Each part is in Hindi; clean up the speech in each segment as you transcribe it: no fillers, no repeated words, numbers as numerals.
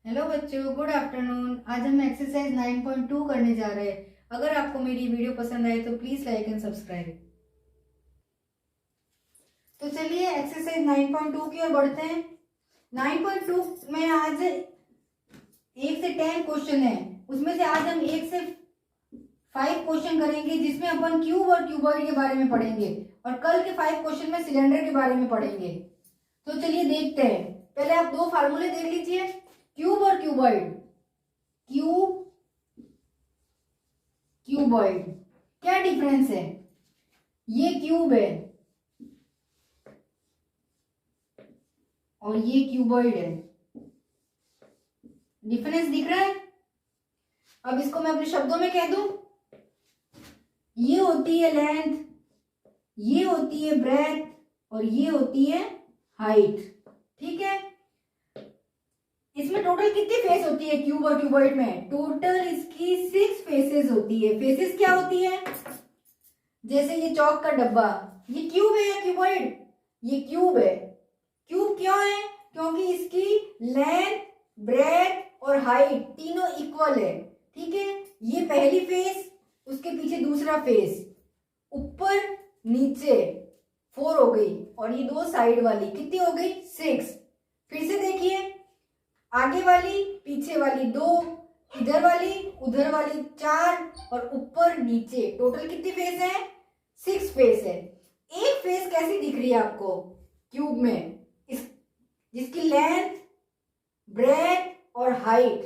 हेलो बच्चों, गुड आफ्टरनून। आज हम एक्सरसाइज 9.2 करने जा रहे हैं। अगर आपको मेरी वीडियो पसंद आए तो प्लीज लाइक एंड सब्सक्राइब। तो चलिए एक्सरसाइज 9.2 की ओर बढ़ते हैं। 9.2 में आज 1 से 10 क्वेश्चन है। उसमें से आज हम 1 से 5 क्वेश्चन करेंगे, जिसमें अपन क्यूब और क्यूबॉइड के बारे में पढ़ेंगे, और कल के 5 क्वेश्चन में सिलेंडर के बारे में पढ़ेंगे। तो चलिए देखते हैं। पहले आप दो फार्मूले देख लीजिए, क्यूब और क्यूबॉइड। क्यूब, क्यूबॉइड, क्या डिफरेंस है? ये क्यूब है और ये क्यूबॉइड है। डिफरेंस दिख रहा है? अब इसको मैं अपने शब्दों में कह दूं, ये होती है लेंथ, ये होती है ब्रेथ, और ये होती है हाइट। ठीक है। इसमें टोटल कितनी फेस होती है क्यूब और क्यूबॉइड में? टोटल इसकी 6 फेसेस होती है। फेसेस क्या होती है? जैसे ये चौक का डब्बा, ये क्यूब है या क्यूबॉइड? ये क्यूब है। क्यूब क्यों है? क्योंकि इसकी लेंथ, ब्रेथ और हाइट तीनों इक्वल है। ठीक है। ये पहली फेस, उसके पीछे दूसरा फेस, ऊपर नीचे 4 हो गई, और ये दो साइड वाली कितनी हो गई? 6। फिर से देखिए, आगे वाली पीछे वाली 2, इधर वाली उधर वाली 4, और ऊपर नीचे टोटल कितनी फेस है? 6 फेस है। एक फेस कैसी दिख रही है आपको क्यूब में? इस जिसकी लेंथ, ब्रेथ और हाइट,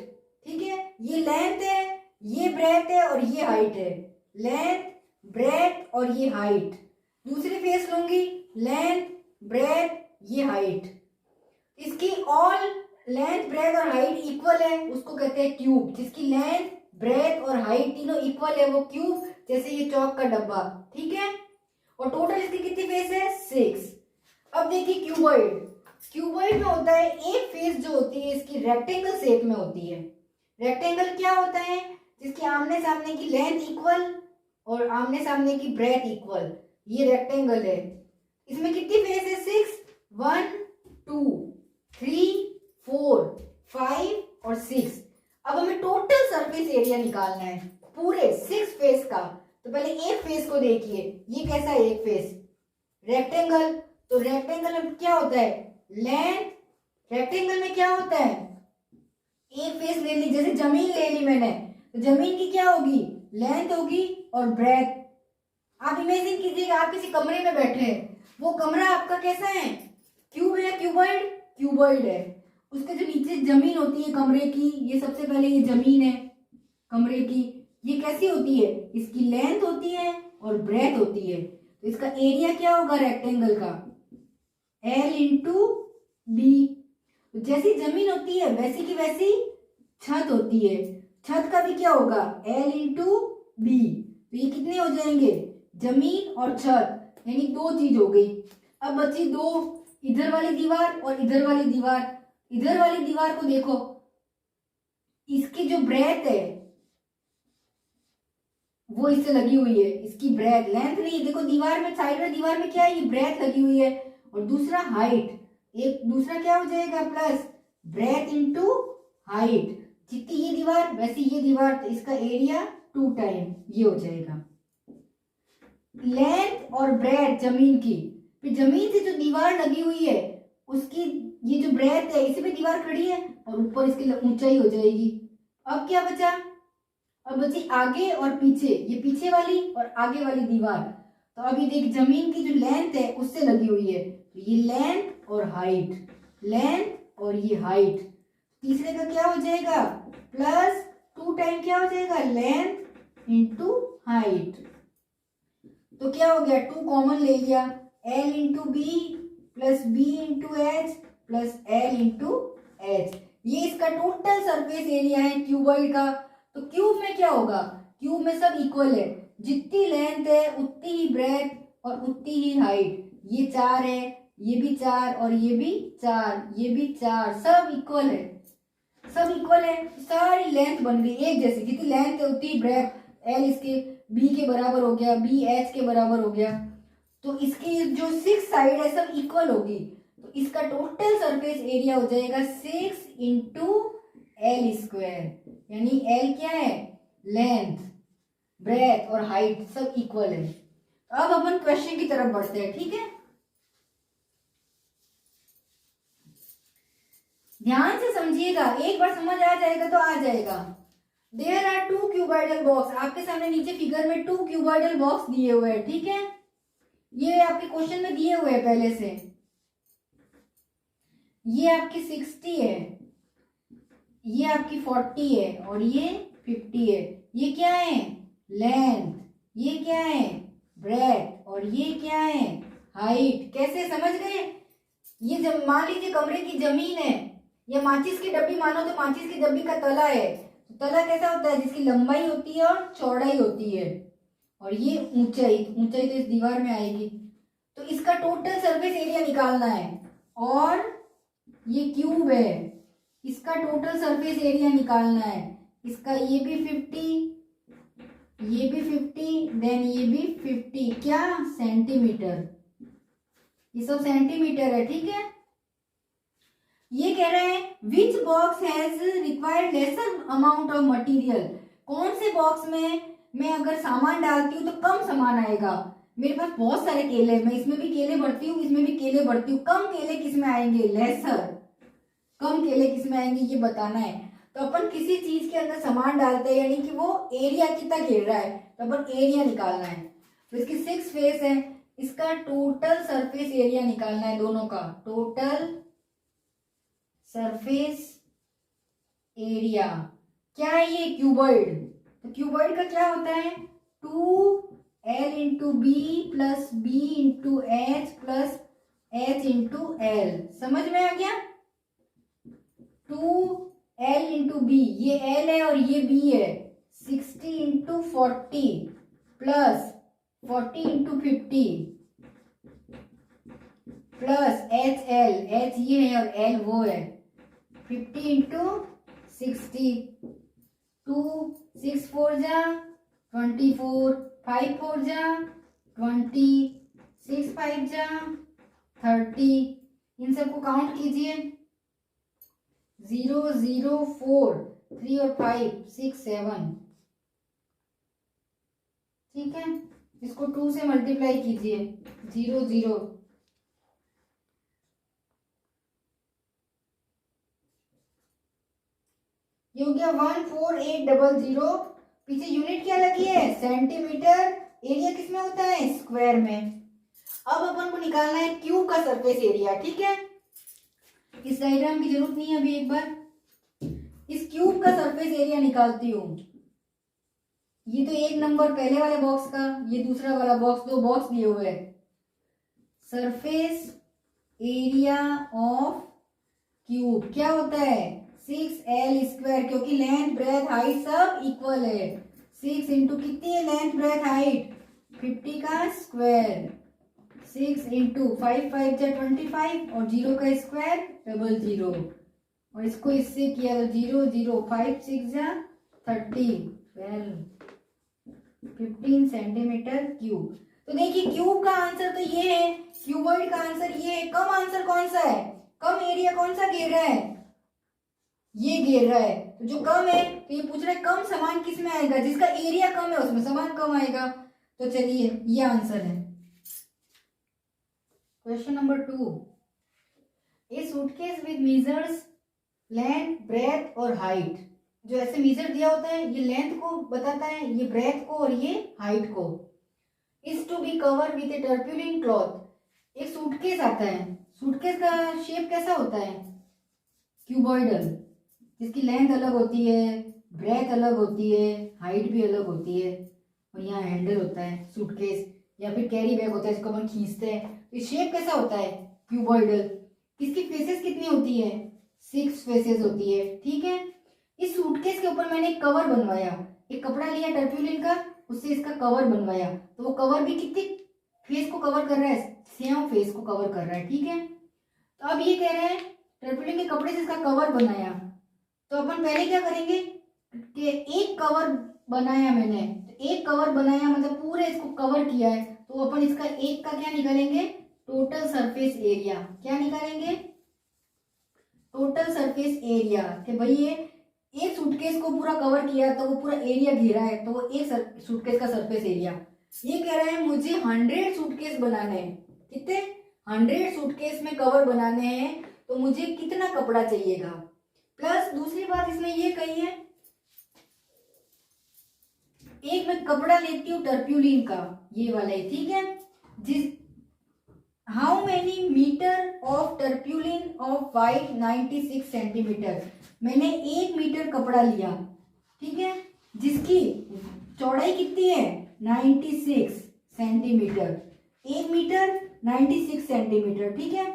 ठीक है, ये लेंथ है, ये ब्रेथ है और ये हाइट है। लेंथ, ब्रेथ और ये हाइट। दूसरी फेस लूंगी, लेंथ, ब्रेथ, ये हाइट। इसकी ऑल लेंथ, ब्रेथ और हाइट इक्वल है, उसको कहते हैं क्यूब। जिसकी लेंथ, ब्रेथ और हाइट तीनों इक्वल है वो क्यूब। जैसे ये चौक का डब्बा। ठीक है। और टोटल इसकी कितनी फेस है? 6। अब देखिए क्यूबॉइड। क्यूबॉइड में होता है एक फेस जो होती है इसकी रेक्टेंगल शेप में होती है। रेक्टेंगल क्या होता है? जिसकी आमने सामने की लेंथ इक्वल और आमने सामने की ब्रेथ इक्वल, ये रेक्टेंगल है। इसमें कितनी फेस है? 6। 1 2 3 4 5 और 6। अब हमें टोटल सरफेस एरिया निकालना है पूरे 6 फेस का। तो पहले एक फेस को देखिए, ये कैसा है एक फेस? रेक्टेंगल। तो रेक्टेंगल में क्या होता है? लेंथ। रेक्टेंगल में क्या होता है? एक फेस ले ली, जैसे जमीन ले ली मैंने, तो जमीन की क्या होगी? लेंथ होगी और ब्रेथ। आप इमेजिन कीजिएगा, आप किसी कमरे में बैठे हैं, वो कमरा आपका कैसा है? क्यूब है या क्यूबॉइड? क्यूबॉइड है। उसके जो नीचे जमीन होती है कमरे की, ये सबसे पहले ये जमीन है कमरे की। ये कैसी होती है? इसकी लेंथ होती है और ब्रेथ होती है। तो इसका एरिया क्या होगा रेक्टेंगल का? L into B. जैसी जमीन होती है वैसी की वैसी छत होती है। छत का भी क्या होगा? L into B. तो ये कितने हो जाएंगे? जमीन और छत, यानी 2 चीज हो गई। अब बची 2, इधर वाली दीवार और इधर वाली दीवार। इधर वाली दीवार को देखो, इसकी जो ब्रेथ है वो इससे लगी हुई है। इसकी ब्रेथ, लेंथ नहीं है। देखो दीवार में, साइड में दीवार में क्या है? ये ब्रेथ लगी हुई है। और दूसरा हाइट, एक दूसरा क्या हो जाएगा? Plus breadth into height. जितनी ये दीवार वैसी ये दीवार, तो इसका एरिया 2 टाइम ये हो जाएगा। लेंथ और ब्रेथ जमीन की, फिर जमीन से जो दीवार लगी हुई है उसकी ये जो ब्रेथ है, इसी पे दीवार खड़ी है और ऊपर इसकी ऊंचाई हो जाएगी। अब क्या बचा? अब बची आगे और पीछे, ये पीछे वाली और आगे वाली दीवार। तो अभी देख, जमीन की जो लेंथ है उससे लगी हुई है, तो ये लेंथ और हाइट, लेंथ और ये हाइट। तीसरे का क्या हो जाएगा? प्लस 2 टाइम क्या हो जाएगा? Length into height. तो क्या हो गया? 2 कॉमन ले लिया, L into B plus B into H plus L into H. ये इसका टोटल सरफेस एरिया है क्यूबॉइड का। तो क्यूब में क्या होगा? क्यूब में सब इक्वल है। जितनी लेंथ है उतनी ही ब्रेथ और उतनी ही हाइट। ये 4 है, ये भी 4 और ये भी 4, ये भी 4, सब इक्वल है। सब इक्वल है, सारी लेंथ बन गई एक जैसी। जितनी लेंथ है उतनी ब्रेथ। एल इसके बी के बराबर हो गया, बी एच के बराबर हो गया। तो इसकी जो 6 साइड है सब इक्वल होगी। तो इसका टोटल सरफेस एरिया हो जाएगा 6 इंटू एल स्क्वायर, यानी एल क्या है, लेंथ, ब्रेथ और हाइट सब इक्वल है। अब अपन क्वेश्चन की तरफ बढ़ते हैं, ठीक है। ध्यान से समझिएगा, एक बार समझ आ जाएगा तो आ जाएगा। There are two cuboidal box, आपके सामने नीचे फिगर में टू क्यूबॉइडल बॉक्स दिए हुए हैं, ठीक है। ये आपके क्वेश्चन में दिए हुए हैं पहले से। ये आपकी 60 है, ये आपकी 40 है और ये 50 है। ये क्या है, लेंथ, ये क्या है, ब्रेथ और ये क्या है, हाइट। कैसे समझ गए? ये जब मान लीजिए कमरे की जमीन है या माचिस की डब्बी मानो, तो माचिस की डब्बी का तला है। तो तला कैसा होता है, जिसकी लंबाई होती है और चौड़ाई होती है, और ये ऊंचाई, ऊंचाई तो इस दीवार में आएगी। तो इसका टोटल सरफेस एरिया निकालना है, और ये क्यूब है, इसका टोटल सरफेस एरिया निकालना है। इसका ये भी 50, ये भी 50, देन ये भी 50, क्या, सेंटीमीटर। ये सब सेंटीमीटर है, ठीक है। ये कह रहा है which box has required lesser amount of material, कौन से बॉक्स में मैं अगर सामान डालती हूँ तो कम सामान आएगा। मेरे पास बहुत सारे केले, मैं इसमें भी केले भरती हूँ, इसमें भी केले भरती हूँ, कम केले किस में आएंगे, लेसर, कम केले किस में आएंगे, ये बताना है। तो अपन किसी चीज के अंदर सामान डालते हैं, यानी कि वो एरिया कितना घेर रहा है, तो अपन एरिया निकालना है। तो इसकी 6 फेस है, इसका टोटल सरफेस एरिया निकालना है, दोनों का टोटल सरफेस एरिया। क्या है ये, क्यूबॉइड। तो क्यूबॉइड का क्या होता है, 2l into B plus B into H plus H into L. समझ में आ गया, 2l इंटू बी, ये l है और ये b है, 60 into 40 plus 40 into 50 plus H L, H ये है और एल वो है, 50 इंटू 60, 2 6 4 जा 24, 5 4 जा 20, 6 5 जा 30। इन सबको काउंट कीजिए, 0 0 4 3 और 5 6 7, ठीक है। इसको 2 से मल्टीप्लाई कीजिए, 0 0, ये हो गया 14800। पीछे यूनिट क्या लगी है, सेंटीमीटर। एरिया किसमें होता है, स्क्वायर में। अब अपन को निकालना है क्यूब का सरफेस एरिया, ठीक है। इस डायग्राम की जरूरत नहीं है अभी, एक बार इस क्यूब का सरफेस एरिया निकालती हूँ। ये तो एक नंबर पहले वाले बॉक्स का, ये दूसरा वाला बॉक्स, दो बॉक्स दिए हुए हैं। सरफेस एरिया ऑफ क्यूब क्या होता है, 6l स्क्वायर, क्योंकि लेंथ ब्रेथ हाइट सब इक्वल है। 6 इंटू कितनी है लेंथ ब्रेथ हाइट, 50 का स्क्वायर, 6 इंटू 5 5 जा 25 और 0 का स्क्वायर 00, और इसको इससे किया तो 0 0 5 6 जा 30, 15 सेंटीमीटर क्यूब। तो देखिए क्यूब का आंसर तो ये है, क्यूबॉइड का आंसर ये है। कम आंसर कौन सा है, कम एरिया कौन सा घेर रहा है, ये घेर रहा है। तो जो कम है, तो ये पूछ रहा है कम सामान किस में आएगा, जिसका एरिया कम है उसमें सामान कम आएगा। तो चलिए ये आंसर है। Question number 2, A suitcase with measures length breadth और हाइट। जो ऐसे मेजर दिया होता है, ये लेंथ को बताता है, ये ब्रेथ को और ये हाइट को। Is to be cover with a tarpaulin cloth. एक सूटकेस आता है, सूटकेस का शेप कैसा होता है, क्यूबॉइडल, जिसकी लेंथ अलग होती है, ब्रेथ अलग होती है, हाइट भी अलग होती है, और यहाँ हैंडल होता है सूटकेस या फिर कैरी बैग होता है जिसको अपन खींचते हैं। तो शेप कैसा होता है, क्यूबॉइडल। इसकी फेसेस कितनी होती है, 6 फेसेस होती है, ठीक है। इस सूटकेस के ऊपर मैंने एक कवर बनवाया, एक कपड़ा लिया टर्पुलिन का, उससे इसका कवर बनवाया। तो वो कवर भी कितनी फेस को कवर कर रहा है, 6 फेस को कवर कर रहा है, ठीक है। तो अब ये कह रहे हैं टर्पुलिन के कपड़े से इसका कवर बनाया। तो अपन पहले क्या करेंगे कि एक कवर बनाया मैंने, तो एक कवर बनाया मतलब पूरे इसको कवर किया है, तो अपन इसका एक का क्या निकालेंगे, टोटल सरफेस एरिया। क्या निकालेंगे, टोटल सरफेस एरिया। कि भाई ये एक सूटकेस को पूरा कवर किया तो वो पूरा एरिया घेरा है, तो वो एक सूटकेस का सरफेस एरिया। ये कह रहा है मुझे 100 सूटकेस बनाने हैं। कितने? 100 सूटकेस में कवर बनाने हैं, तो मुझे कितना कपड़ा चाहिएगा। प्लस दूसरी बात इसमें ये कही है, एक मैं कपड़ा लेती हूँ टर्प्यूलिन का, ये वाला है, ठीक है। जिस how many metre of tarpaulin of white 96 centimetre, मैंने 1 मीटर कपड़ा लिया, ठीक है, जिसकी चौड़ाई कितनी है 96 सेंटीमीटर। 1 मीटर 96 सेंटीमीटर, ठीक है।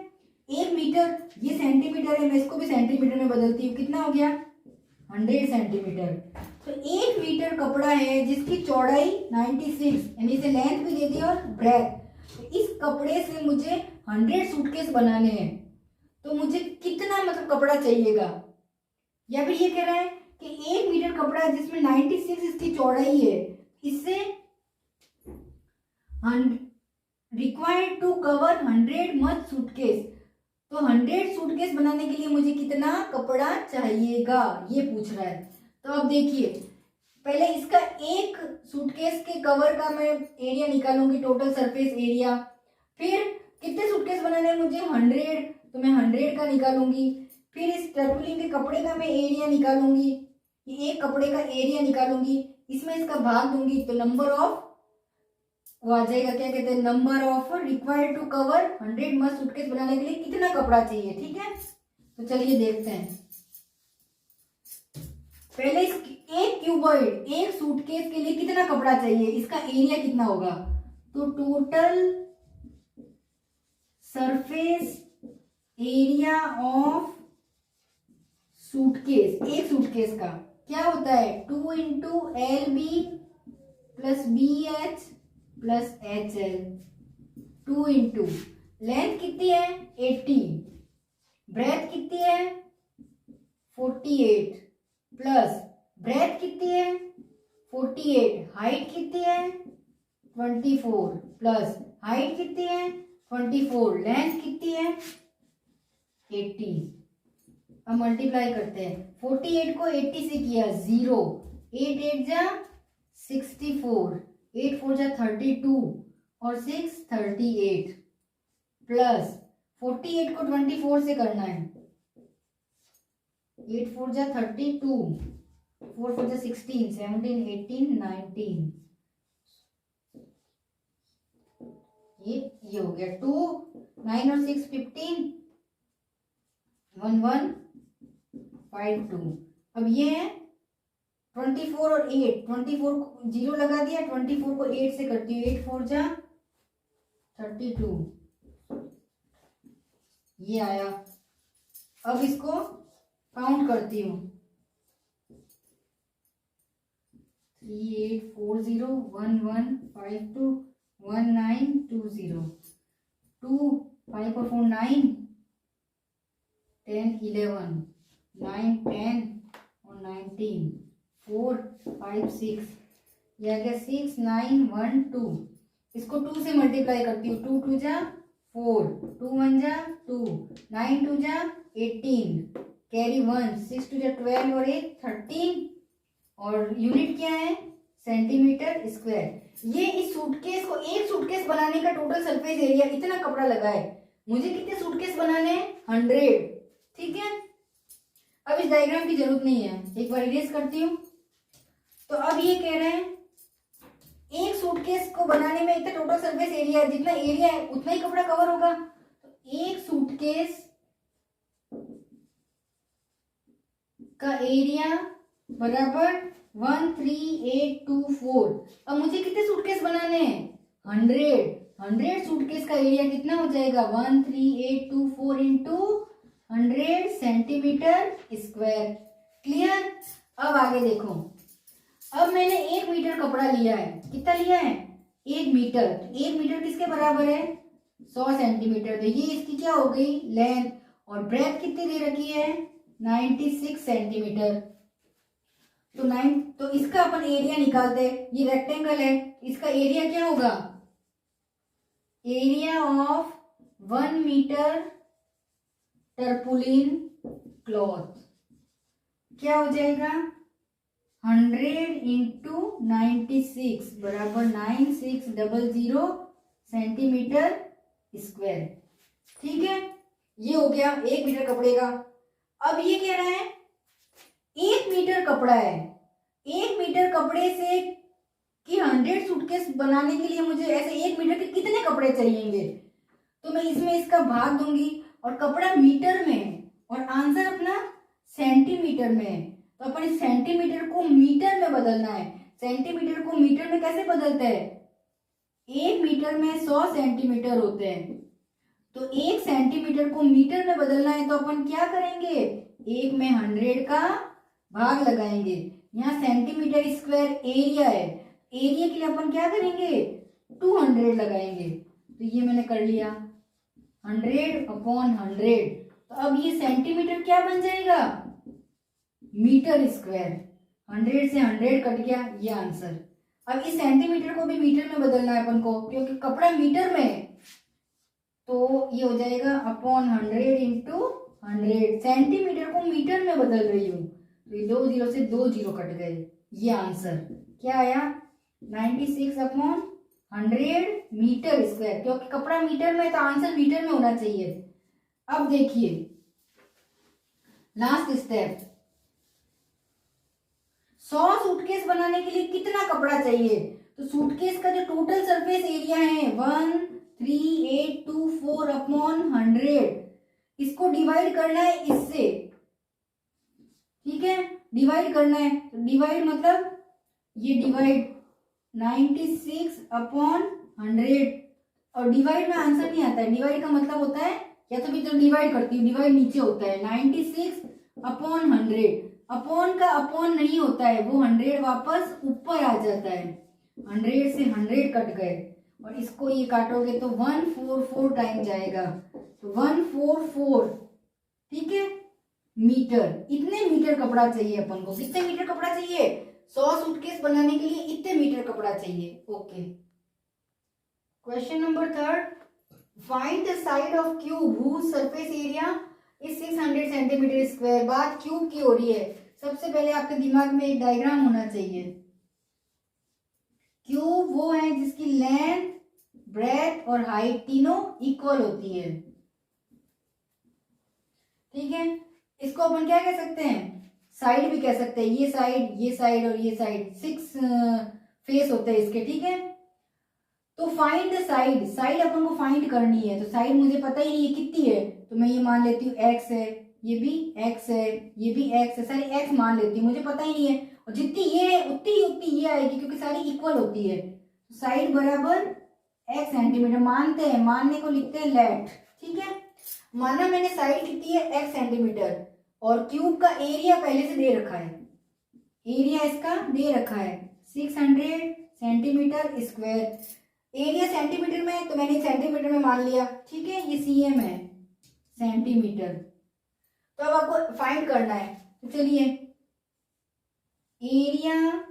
1 मीटर, ये सेंटीमीटर है, मैं इसको भी सेंटीमीटर में बदलती हूँ, कितना हो गया 100 सेंटीमीटर। तो 1 मीटर कपड़ा है जिसकी चौड़ाई 96, यानी इसे लेंथ भी दे दी और ब्रेथ। तो इस कपड़े से मुझे 100 सूटकेस बनाने हैं, तो मुझे कितना मतलब कपड़ा चाहिएगा। या फिर ये कह रहा है कि 1 मीटर कपड़ा जिसमें 96 इसकी चौड़ाई है, इससे required to cover 100 much suitcase, तो 100 सूटकेस बनाने के लिए मुझे कितना कपड़ा चाहिएगा, ये पूछ रहा है। तो अब देखिए, पहले इसका एक सूटकेस के कवर का मैं एरिया निकालूंगी, टोटल सरफेस एरिया। फिर कितने सूटकेस बनाने हैं मुझे 100, तो मैं 100 का निकालूंगी। फिर इस टर्पुलिन के कपड़े का मैं एरिया निकालूंगी, ये एक कपड़े का एरिया निकालूंगी, इसमें इसका भाग दूंगी, तो नंबर ऑफ वो आ जाएगा, क्या कहते हैं, number of required to cover 100 must suitcase बनाने के लिए कितना कपड़ा चाहिए, ठीक है। तो चलिए देखते हैं। पहले एक क्यूबॉइड, एक सूटकेस के लिए कितना कपड़ा चाहिए, इसका एरिया कितना होगा। तो total surface area of suitcase, एक सूटकेस का क्या होता है 2 into LB plus BH plus HL। 2 into length कितनी है 80, ब्रेथ कितनी है 48 प्लस ब्रेथ कितनी है 48, हाइट कितनी है 24 प्लस हाइट कितनी है 24, लेंथ कितनी है 80। अब मल्टीप्लाई करते हैं, 48 को 80 से किया 0, 8 8 जा 64, 8 4 जा 32 और 6 38 प्लस 48 को 24 से करना है, 8 4 जा 32, 4 4 जा 16, 17 18 19, ये हो गया 2 9 और 6 15 1 1 5 2। अब ये है 24 और 8, 24 को 0 लगा दिया, 24 को 8 से करती हूँ, 8 4 जा 32, ये आया। अब इसको काउंट करती हूँ, 3 8 4 0 1 1 5 2 1 9 2 0, 2 5 और 4 9 10 11 9 10 और 19 4 5 6, यह आ गया 6 9 1 2। इसको 2 से मल्टीप्लाई करती हूँ, 2 2 जा 4, 2 1 जा 2, 9 2 जा 18, कैरी 1, 6 2 जा 12 और 1 13, और यूनिट क्या है सेंटीमीटर स्क्वायर। ये इस सूटकेस को, एक सूटकेस बनाने का टोटल सरफेस एरिया इतना कपड़ा लगा है, मुझे कितने सूटकेस बनाने हैं 100, ठीक है। अब इस डायग्राम की जरूरत नहीं है, एक बार इरेज करती हूँ। तो अब ये कह रहे हैं एक सूटकेस को बनाने में इतना टोटल सरफेस एरिया है, जितना एरिया है उतना ही कपड़ा कवर होगा। तो एक सूटकेस का एरिया बराबर 13824। अब मुझे कितने सूटकेस बनाने हैं 100 सूटकेस का एरिया कितना हो जाएगा 13824 इंटू 100 सेंटीमीटर स्क्वायर। क्लियर। अब आगे देखो, अब मैंने 1 मीटर कपड़ा लिया है, कितना लिया है 1 मीटर। 1 मीटर किसके बराबर है 100 सेंटीमीटर। तो ये इसकी क्या हो गई लेंथ, और ब्रेथ कितनी दे रखी है 96 सेंटीमीटर। तो इसका अपन एरिया निकालते हैं, ये रेक्टेंगल है, इसका एरिया क्या होगा, एरिया ऑफ 1 मीटर टर्पुलिन क्लॉथ। क्या हो जाएगा 100 इंटू 96 बराबर 9600 सेंटीमीटर स्क्वायर। ठीक है, ये हो गया 1 मीटर कपड़े का। अब ये कह रहा है 1 मीटर कपड़ा है, 1 मीटर कपड़े से कि 100 सूटकेस बनाने के लिए मुझे ऐसे 1 मीटर के कितने कपड़े चाहिएंगे। तो मैं इसमें इसका भाग दूंगी और कपड़ा मीटर में है और आंसर अपना सेंटीमीटर में है, तो अपन सेंटीमीटर को मीटर में बदलना है। सेंटीमीटर को मीटर में कैसे बदलते हैं, 1 मीटर में 100 सेंटीमीटर होते हैं, तो 1 सेंटीमीटर को मीटर में बदलना है। तो अपन क्या करेंगे, 1 में 100 का भाग लगाएंगे। यहाँ सेंटीमीटर स्क्वायर एरिया है, एरिया के लिए अपन क्या करेंगे 200 लगाएंगे। तो ये मैंने कर लिया 100/100। तो अब ये सेंटीमीटर क्या बन जाएगा मीटर स्क्वायर। 100 से 100 कट गया, ये आंसर। अब इस सेंटीमीटर को भी मीटर में बदलना है अपन को, क्योंकि कपड़ा मीटर में है। तो ये हो जाएगा अपॉन 100 इंटू 100। सेंटीमीटर को मीटर में बदल रही हूँ, तो ये 2 0 से 2 0 कट गए, ये आंसर क्या आया 96/100 मीटर स्क्वायर। क्योंकि कपड़ा मीटर में है तो आंसर मीटर में होना चाहिए। अब देखिए लास्ट स्टेप, 100 सूटकेस बनाने के लिए कितना कपड़ा चाहिए। तो सूटकेस का जो टोटल सरफेस एरिया है 13824/100, इसको डिवाइड करना है इससे। ठीक है, डिवाइड करना है, तो डिवाइड मतलब ये डिवाइड 96/100, और डिवाइड में आंसर नहीं आता है। डिवाइड का मतलब होता है, या तो भी तो डिवाइड करती हूँ, डिवाइड नीचे होता है 96/100। अपॉन का अपॉन नहीं होता है, वो 100 वापस ऊपर आ जाता है। 100 से 100 कट गए और इसको ये काटोगे तो 144 टाइम जाएगा, तो 144। ठीक है, मीटर। इतने मीटर कपड़ा चाहिए अपन को। कितने मीटर कपड़ा चाहिए, 100 सूटकेस बनाने के लिए इतने मीटर कपड़ा चाहिए। Okay, question number 3, find the side of cube whose surface area is 600 centimetre square. बात क्यूब की हो रही है। सबसे पहले आपके दिमाग में एक डायग्राम होना चाहिए। क्यूब वो है जिसकी लेंथ, ब्रेथ और हाइट तीनों इक्वल होती है। ठीक है, इसको अपन क्या कह सकते हैं, साइड भी कह सकते हैं। ये साइड और ये साइड 6 फेस होते हैं इसके। ठीक है, तो फाइंड द साइड। साइड अपन को फाइंड करनी है, तो साइड मुझे पता ही नहीं है कितनी है, तो मैं ये मान लेती हूँ x है, ये भी x है, ये भी x है, सारी x मान लेती हूँ, मुझे पता ही नहीं है। और जितनी ये है उतनी ये आएगी, क्योंकि सारी इक्वल होती है। तो साइड बराबर x सेंटीमीटर मानते हैं, मानने को लिखते हैं लेट। ठीक है, माना मैंने साइड कितनी है x सेंटीमीटर, और क्यूब का एरिया पहले से दे रखा है, एरिया इसका दे रखा है 600 सेंटीमीटर स्क्वायर। एरिया सेंटीमीटर में है तो मैंने सेंटीमीटर में मान लिया। ठीक है, ये cm है, सेंटीमीटर। तो अब आपको फाइंड करना है, तो चलिए area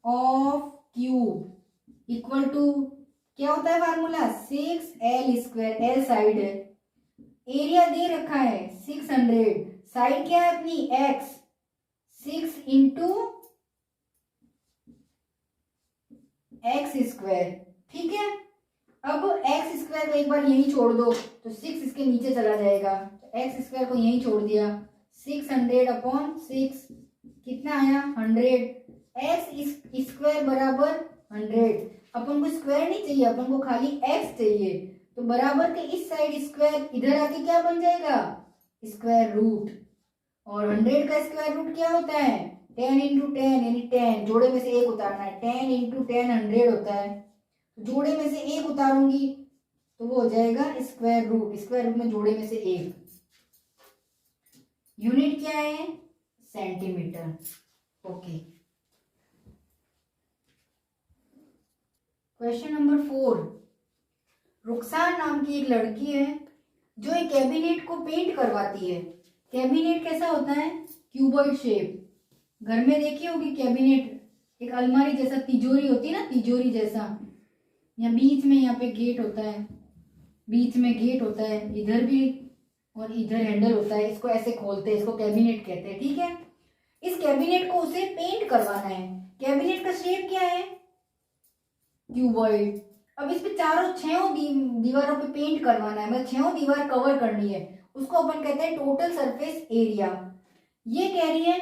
of cube equal to क्या होता है फार्मूला 6l²। l साइड है, एरिया दे रखा है 600, साइड क्या है अपनी x, 6 इंटू x²। ठीक है, अब x² को एक बार यहीं छोड़ दो तो 6 इसके नीचे चला जाएगा, तो x² को यहीं छोड़ दिया। 600/6 कितना आया 100। x² बराबर 100। अपन को स्क्वायर नहीं चाहिए, अपन को खाली x चाहिए, तो बराबर के इस साइड स्क्वायर इधर आके क्या बन जाएगा स्क्वायर रूट। और 100 का स्क्वायर रूट क्या होता है 10 इंटू 10, यानी 10 जोड़े में से एक उतारना है। 10 इंटू 10 100 होता है, जोड़े में से एक उतारूंगी तो वो हो जाएगा स्क्वायर रूट। स्क्वायर रूट में जोड़े में से एक। यूनिट क्या है सेंटीमीटर। ओके, क्वेश्चन नंबर 4, रुखसार नाम की एक लड़की है जो एक कैबिनेट को पेंट करवाती है। कैबिनेट कैसा होता है क्यूबॉइड शेप। घर में देखी होगी कैबिनेट, एक अलमारी जैसा तिजोरी होती है ना, तिजोरी जैसा। यहाँ बीच में यहाँ पे गेट होता है, बीच में गेट होता है, इधर भी और इधर हैंडल होता है। इसको ऐसे खोलते हैं, इसको कैबिनेट कहते हैं। ठीक है, इस कैबिनेट को उसे पेंट करवाना है। कैबिनेट का शेप क्या है? क्यूबॉइड। अब इस पे चारों छह दीवारों पे पेंट करवाना है, मतलब छह दीवार कवर करनी है, उसको अपन कहते हैं टोटल सरफेस एरिया। ये कह रही है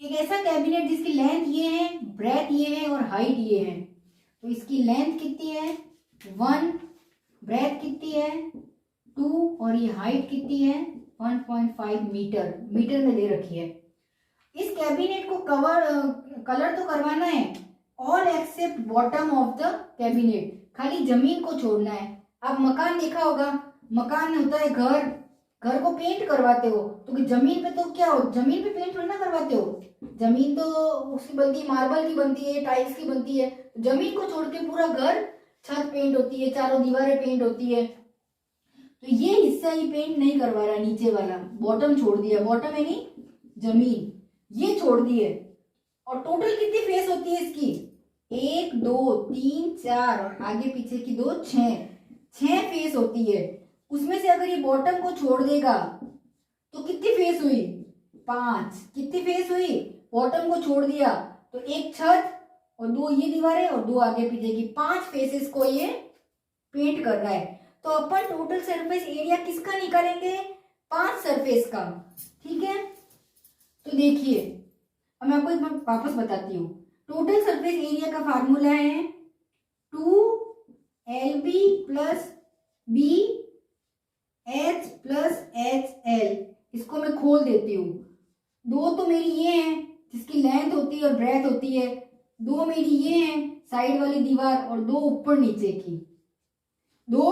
एक ऐसा कैबिनेट जिसकी लेंथ ये है, ब्रेथ ये है और हाइट ये है। तो इसकी लेंथ कितनी है? 1, ब्रेथ कितनी है? 2 और ये हाइट कितनी है? 1.5 मीटर, मीटर में दे रखी है। इस कैबिनेट को कलर तो करवाना है, all except bottom of the cabinet, खाली जमीन को छोड़ना है। आप मकान देखा होगा, मकान होता है घर, घर को पेंट करवाते हो तो जमीन पे तो क्या हो, जमीन पे पेंट थोड़ी ना करवाते हो, जमीन तो उसकी बनती है, मार्बल की बनती है, टाइल्स की बनती है। जमीन को छोड़ के पूरा घर, छत पेंट होती है, चारों दीवारें पेंट होती है। तो ये हिस्सा ही पेंट नहीं करवा रहा, नीचे वाला बॉटम छोड़ दिया, बॉटम यानी जमीन ये छोड़ दी है। और टोटल कितनी फेस होती है इसकी? 1 2 3 4 और आगे पीछे की 2 6 फेस होती है। उसमें से अगर ये बॉटम को छोड़ देगा तो कितनी फेस हुई? 5। कितनी फेस हुई? बॉटम को छोड़ दिया तो एक छत और 2 ये दीवारें और 2 आगे पीछे की, 5 फेसेस को ये पेंट कर रहा है। तो अपन टोटल सरफेस एरिया किसका निकालेंगे? 5 सरफेस का। ठीक है, तो देखिए अब मैं आपको एक बार वापस बताती हूँ। टोटल सरफेस एरिया का फार्मूला है 2LB + BH + HL। इसको मैं खोल देती हूँ। 2 तो मेरी ये है जिसकी लेंथ होती है और ब्रेथ होती है, 2 मेरी ये है साइड वाली दीवार और 2 ऊपर नीचे की, 2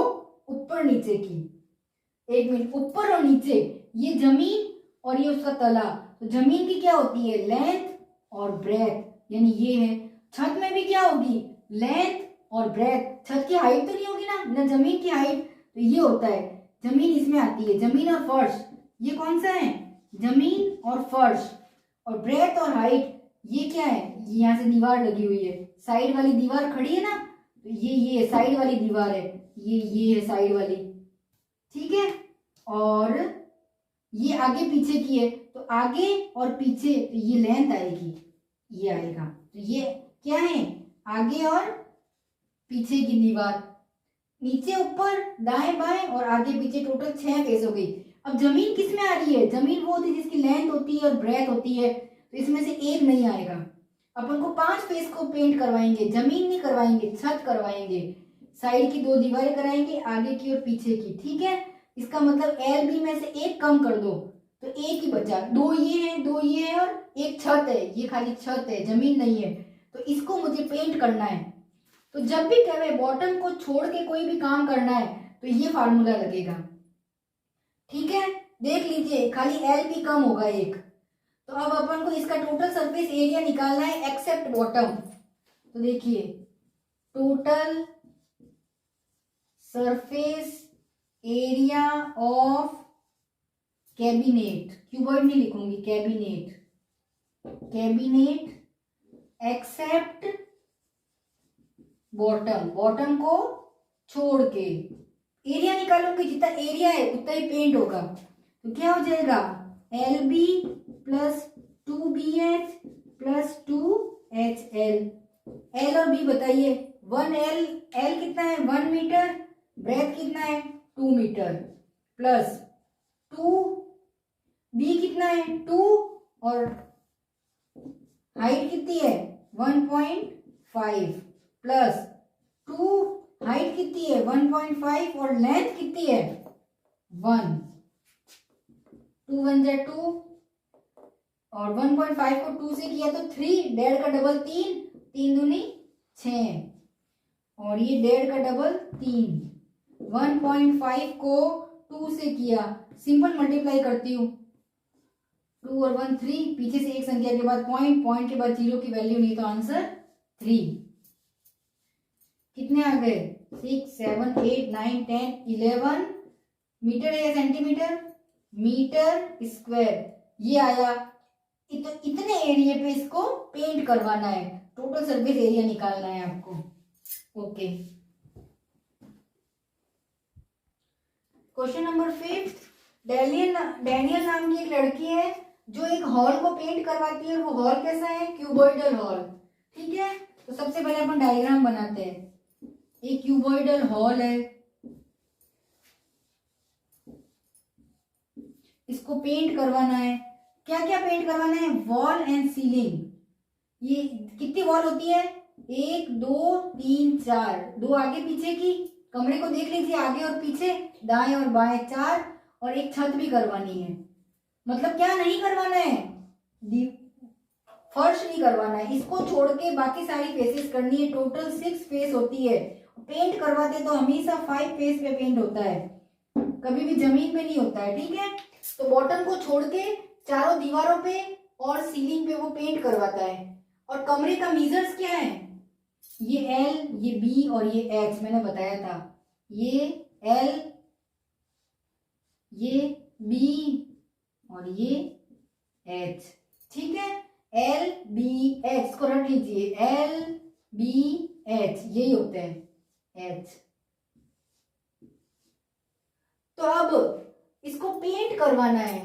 ऊपर नीचे की। एक मिनट, ऊपर और नीचे ये जमीन और ये उसका तला। तो जमीन की क्या होती है? लेंथ और ब्रेथ, यानी ये है। छत में भी क्या होगी? लेंथ और ब्रेथ। छत की हाइट तो नहीं होगी ना जमीन की हाइट, तो ये होता है, जमीन इसमें आती है, जमीन और फर्श। ये कौन सा है? जमीन और फर्श। और ब्रेथ और हाइट ये क्या है? ये यहाँ से दीवार लगी हुई है, साइड वाली दीवार खड़ी है ना, तो ये साइड वाली दीवार है, ये है साइड वाली। ठीक है, और ये आगे पीछे की है, तो आगे और पीछे तो ये लेंथ आएगी, ये आएगा। तो ये क्या है? आगे और पीछे की दीवार, नीचे ऊपर दाएं बाएं और आगे पीछे, टोटल 6 फेस हो गई। अब जमीन किस में आ रही है? जमीन वो होती है जिसकी लेंथ होती है और ब्रेथ होती है, तो इसमें से एक नहीं आएगा। अपन को 5 फेस को पेंट करवाएंगे, जमीन नहीं करवाएंगे, छत करवाएंगे, साइड की 2 दीवारें कराएंगे, आगे की और पीछे की। ठीक है, इसका मतलब LB में से एक कम कर दो तो एक ही बचा, 2 ये है, 2 ये है और एक छत है, ये खाली छत है, जमीन नहीं है। तो इसको मुझे पेंट करना है। तो जब भी कहे बॉटम को छोड़ के कोई भी काम करना है तो ये फार्मूला लगेगा। ठीक है, देख लीजिए, खाली LB कम होगा एक। तो अब अपन को इसका टोटल सरफेस एरिया निकालना है एक्सेप्ट बॉटम। तो देखिए, total surface area of cabinet, cuboid नहीं लिखूंगी, cabinet, cabinet except bottom, bottom को छोड़ के एरिया निकालूंगी, जितना एरिया है उतना ही पेंट होगा। तो क्या हो जाएगा? LB + 2BH + 2HL। L और B बताइए। 1L, L कितना है? 1 मीटर, ब्रेथ कितना है? 2 मीटर, प्लस 2B कितना है? 2 और हाइट कितनी है? 1.5 प्लस 2, हाइट कितनी है? 1.5 और लेंथ कितनी है? 1, 2 1 जा 2 और 1.5 को 2 से किया तो 3, 1.5 का डबल 3, 3 दूनी 6 और ये 1.5 का डबल 3। 1.5 को 2 से किया, सिंपल मल्टीप्लाई करती हूँ, 2 और 1 3, पीछे से एक संख्या के बाद पॉइंट, पॉइंट के बाद 0 की वैल्यू नहीं, तो आंसर 3। कितने आ गए? 6 7 8 9 10 11 मीटर है या सेंटीमीटर? मीटर स्क्वायर ये आया। इतने एरिया पे इसको पेंट करवाना है, टोटल सरफेस एरिया निकालना है आपको। Okay, question number 5। डेनियल नाम की एक लड़की है जो एक हॉल को पेंट करवाती है, वो हॉल कैसा है? Cuboidal hall. ठीक है, तो सबसे पहले अपन डायग्राम बनाते हैं। एक क्यूबॉइडल हॉल है, इसको पेंट करवाना है। क्या क्या पेंट करवाना है? Wall and ceiling. ये कितनी वॉल होती है? 1 2 3 4, 2 आगे पीछे की, कमरे को देख लीजिए आगे और पीछे, दाएं और बाएं 4, और एक छत भी करवानी है। मतलब क्या नहीं करवाना है? फर्श नहीं करवाना है, इसको छोड़ के बाकी सारी फेसेस करनी है। टोटल 6 फेस होती है। पेंट करवाते तो हमेशा 5 फेस पे पेंट होता है, कभी भी जमीन पे नहीं होता है। ठीक है, तो बॉटम को छोड़ के चारों दीवारों पे और सीलिंग पे वो पेंट करवाता है। और कमरे का मीजर्स क्या है? ये L, ये B और ये H मैंने बताया था। ये L, ये B और ये H। ठीक है, L B H को रख लीजिए, L B H यही होते हैं H। तो अब इसको पेंट करवाना है,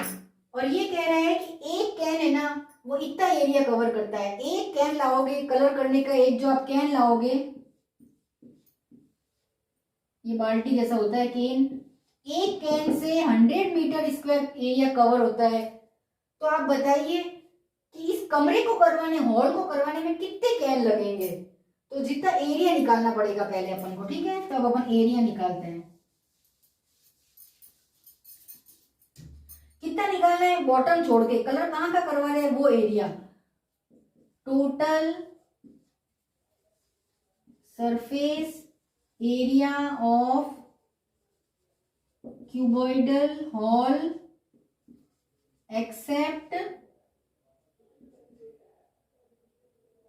और ये कह रहा है कि एक कैन है ना, वो इतना एरिया कवर करता है। एक कैन लाओगे कलर करने का, एक जो आप कैन लाओगे, ये बाल्टी जैसा होता है कैन, एक can say 100 metre square area cover होता है। तो आप बताइए कि इस कमरे को करवाने, हॉल को करवाने में कितने कैन लगेंगे? तो जितना एरिया निकालना पड़ेगा पहले अपन को। ठीक है, तो अब अपन एरिया निकालते हैं। कितना निकालना है? बॉटम छोड़ के, कलर कहां का करवा रहे हैं वो area. Total surface area of cuboidal hall except,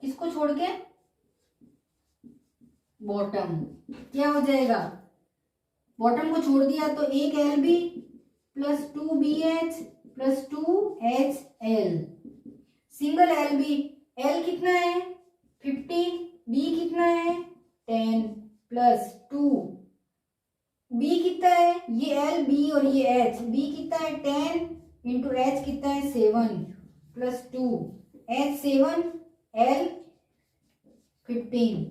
किसको छोड़ के? बॉटम। क्या हो जाएगा? बॉटम को छोड़ दिया तो एक LB plus 2BH plus 2HL, single LB। L कितना है? 50, B कितना है? 10 प्लस 2, B कितना है? ये L B और ये H, B कितना है? 10 इंटू H कितना है? 7 प्लस 2, H 7 L 15,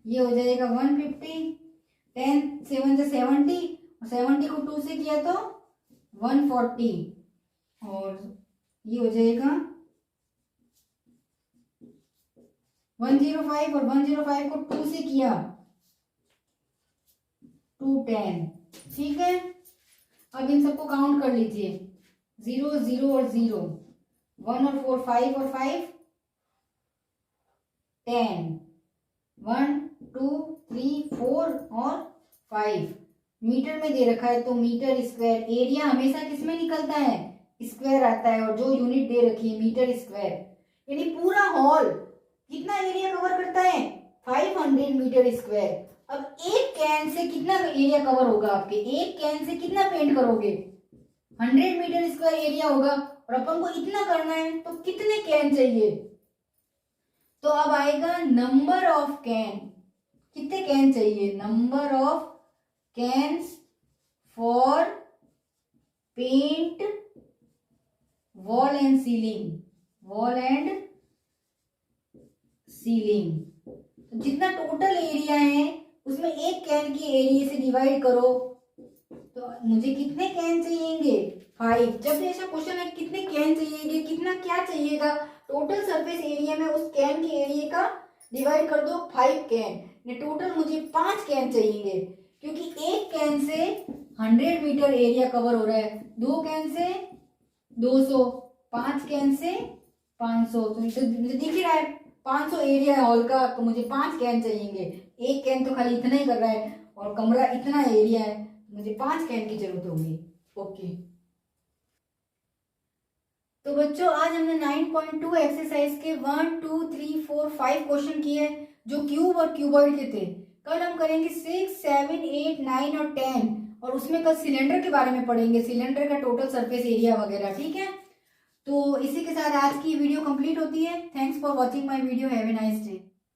ये हो जाएगा 150। 10 7 से 70, और 70 को 2 से किया तो 140, और ये हो जाएगा 105, और 105 को 2 से किया 210। ठीक है, अब इन सबको काउंट कर लीजिए, 0 0 और 0, 1 और 4 5 और 5 10, 1 2 3 4 और 5 मीटर में दे रखा है, तो मीटर स्क्वायर। एरिया हमेशा किसमें निकलता है? स्क्वायर आता है, और जो यूनिट दे रखी है मीटर स्क्वायर। यानी पूरा हॉल कितना एरिया कवर करता है? 500 मीटर स्क्वायर। अब एक कैन से कितना एरिया कवर होगा आपके? एक कैन से कितना पेंट करोगे? 100 मीटर स्क्वायर एरिया होगा, और अपन को इतना करना है, तो कितने कैन चाहिए? तो अब आएगा नंबर ऑफ कैन। कितने कैन चाहिए? Number of cans for paint wall and ceiling, wall and ceiling. तो जितना टोटल एरिया है उसमें एक कैन की एरिया से डिवाइड करो, तो मुझे कितने कैन चाहिएंगे? 5। जब ऐसा क्वेश्चन है कितने कैन चाहिएंगे, कितना क्या चाहिएगा, टोटल सरफेस एरिया में उस कैन की एरिया का डिवाइड कर दो 5 कैन। टोटल मुझे 5 कैन चाहिएंगे, क्योंकि एक can say 100 metre area cover हो रहा है, 2 कैन से 200, 5 कैन से 500। तो मुझे दिख ही रहा है 500 एरिया है हॉल का, तो मुझे 5 कैन चाहिएंगे। एक कैन तो खाली इतना ही कर रहा है, और कमरा इतना एरिया है, मुझे 5 कैन की जरूरत होगी। ओके, तो बच्चों आज हमने 9.2 एक्सरसाइज के 1 2 3 4 5 क्वेश्चन किए, जो क्यूब और क्यूबॉइड के थे। कल हम करेंगे 6 7 8 9 और 10, और उसमें कल सिलेंडर के बारे में पढ़ेंगे, सिलेंडर का टोटल सरफेस एरिया वगैरह। ठीक है, तो इसी के साथ आज की वीडियो कंप्लीट होती है। Thanks for watching my video. Have a nice day.